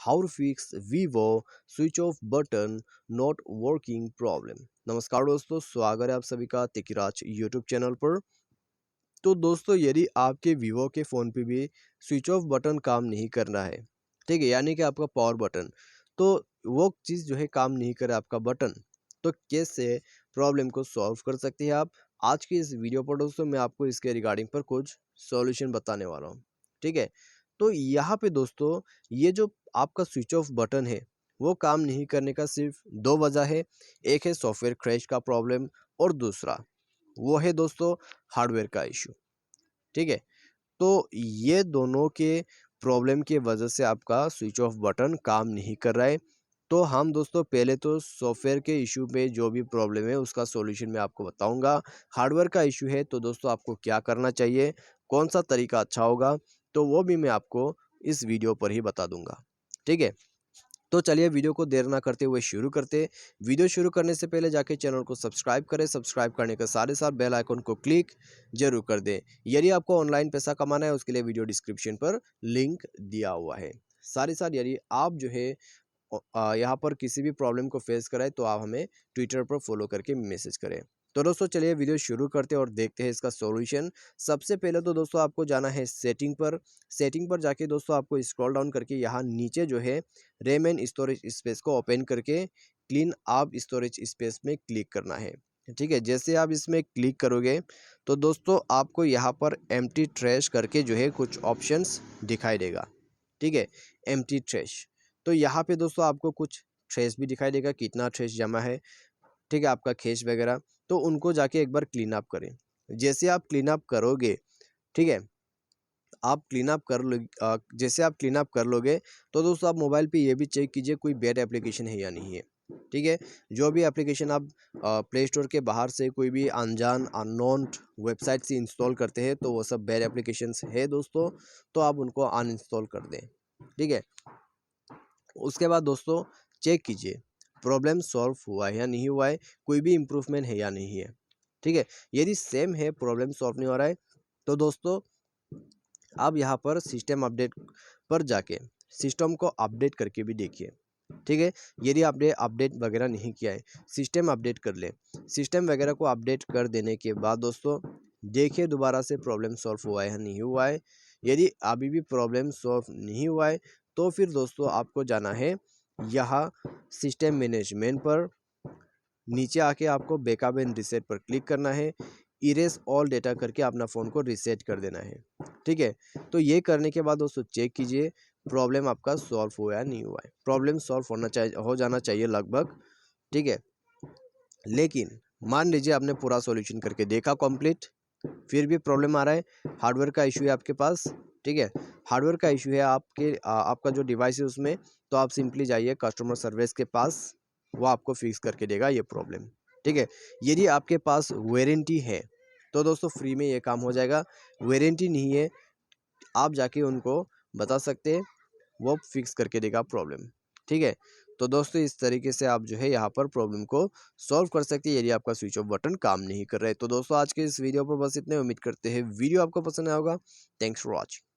How fix Vivo switch off button not working problem. नमस्कार दोस्तों, स्वागत है आप सभी का तिकिराज यूट्यूब चैनल पर। तो दोस्तों, यदि आपके वीवो के फ़ोन पे भी स्विच ऑफ बटन काम नहीं कर रहा है, ठीक है, यानी कि आपका पावर बटन, तो वो चीज़ जो है काम नहीं कर रहा आपका बटन, तो कैसे प्रॉब्लम को सॉल्व कर सकते हैं आप। आज की इस वीडियो पर दोस्तों मैं आपको इसके रिगार्डिंग पर कुछ सॉल्यूशन बताने वाला हूँ, ठीक है। तो यहाँ पे दोस्तों, ये जो आपका स्विच ऑफ बटन है वो काम नहीं करने का सिर्फ दो वजह है। एक है सॉफ्टवेयर क्रैश का प्रॉब्लम, और दूसरा वो है दोस्तों हार्डवेयर का इशू, ठीक है। तो ये दोनों के प्रॉब्लम की वजह से आपका स्विच ऑफ बटन काम नहीं कर रहा है। तो हम दोस्तों पहले तो सॉफ्टवेयर के इशू पे जो भी प्रॉब्लम है उसका सॉल्यूशन मैं आपको बताऊंगा। हार्डवेयर का इशू है तो दोस्तों आपको क्या करना चाहिए, कौन सा तरीका अच्छा होगा, तो वो भी मैं आपको इस वीडियो पर ही बता दूंगा, ठीक है। तो चलिए वीडियो को देर ना करते हुए शुरू करते। वीडियो शुरू करने से पहले जाके चैनल को सब्सक्राइब करें, सब्सक्राइब करने के साथ ही साथ बेल आइकन को क्लिक जरूर कर दें। यदि आपको ऑनलाइन पैसा कमाना है उसके लिए वीडियो डिस्क्रिप्शन पर लिंक दिया हुआ है। साथ ही साथ यदि आप जो है यहाँ पर किसी भी प्रॉब्लम को फेस कराए तो आप हमें ट्विटर पर फॉलो करके मैसेज करें। तो दोस्तों चलिए वीडियो शुरू करते हैं और देखते हैं इसका सॉल्यूशन। सबसे पहले तो दोस्तों आपको जाना है सेटिंग पर। सेटिंग पर जाके दोस्तों आपको स्क्रॉल डाउन करके यहाँ नीचे जो है रैम एंड स्टोरेज स्पेस को ओपन करके क्लीन आप स्टोरेज स्पेस में क्लिक करना है, ठीक है। जैसे आप इसमें क्लिक करोगे तो दोस्तों आपको यहाँ पर एम्प्टी ट्रैश करके जो है कुछ ऑप्शंस दिखाई देगा, ठीक है, एम्प्टी ट्रैश। तो यहाँ पे दोस्तों आपको कुछ ट्रेस भी दिखाई देगा, कितना ट्रेस जमा है, ठीक है, आपका खेच वगैरह। तो उनको जाके एक बार क्लीन अप करें। जैसे आप क्लीन अप करोगे, ठीक है, आप क्लीन अप कर लो, जैसे आप क्लीन अप कर लोगे तो दोस्तों आप मोबाइल पे ये भी चेक कीजिए कोई बैड एप्लीकेशन है या नहीं है, ठीक है। जो भी एप्लीकेशन आप प्ले स्टोर के बाहर से कोई भी अनजान अननोन वेबसाइट से इंस्टॉल करते हैं तो वो सब बैड एप्लीकेशंस है दोस्तों, तो आप उनको अनइंस्टॉल कर दें, ठीक है। उसके बाद दोस्तों चेक कीजिए प्रॉब्लम सॉल्व हुआ है या नहीं हुआ है, कोई भी इम्प्रूवमेंट है या नहीं है, ठीक है। यदि सेम है, प्रॉब्लम सॉल्व नहीं हो रहा है, तो दोस्तों आप यहाँ पर सिस्टम अपडेट पर जाके सिस्टम को अपडेट करके भी देखिए, ठीक है। यदि आपने अपडेट वगैरह नहीं किया है, सिस्टम अपडेट कर ले। सिस्टम वगैरह को अपडेट कर देने के बाद दोस्तों देखिए दोबारा से प्रॉब्लम सॉल्व हुआ है या नहीं हुआ है। यदि अभी भी प्रॉब्लम सॉल्व नहीं हुआ है तो फिर दोस्तों आपको जाना है यहाँ सिस्टम मैनेजमेंट पर। नीचे आके आपको बैकअप एंड रीसेट पर क्लिक करना है। इरेज ऑल डेटा करके अपना फ़ोन को रीसेट कर देना है, ठीक है। तो ये करने के बाद दोस्तों चेक कीजिए प्रॉब्लम आपका सॉल्व हुआ या नहीं हुआ है। प्रॉब्लम सॉल्व होना चाहिए, हो जाना चाहिए लगभग, ठीक है। लेकिन मान लीजिए आपने पूरा सॉल्यूशन करके देखा कंप्लीट, फिर भी प्रॉब्लम आ रहा है, हार्डवेयर का इशू है आपके पास, ठीक है। हार्डवेयर का इशू है आपके आपका जो डिवाइस है उसमें, तो आप सिंपली जाइए कस्टमर सर्विस के पास, वो आपको फिक्स करके देगा ये प्रॉब्लम, ठीक है। यदि आपके पास वारंटी है तो दोस्तों फ्री में ये काम हो जाएगा। वारंटी नहीं है, आप जाके उनको बता सकते हैं, वो फिक्स करके देगा प्रॉब्लम, ठीक है। तो दोस्तों इस तरीके से आप जो है यहाँ पर प्रॉब्लम को सॉल्व कर सकते हैं यदि आपका स्विच ऑफ बटन काम नहीं कर रहा है। तो दोस्तों आज के इस वीडियो पर बस इतने, उम्मीद करते हैं वीडियो आपको पसंद आया होगा। Thanks for watching.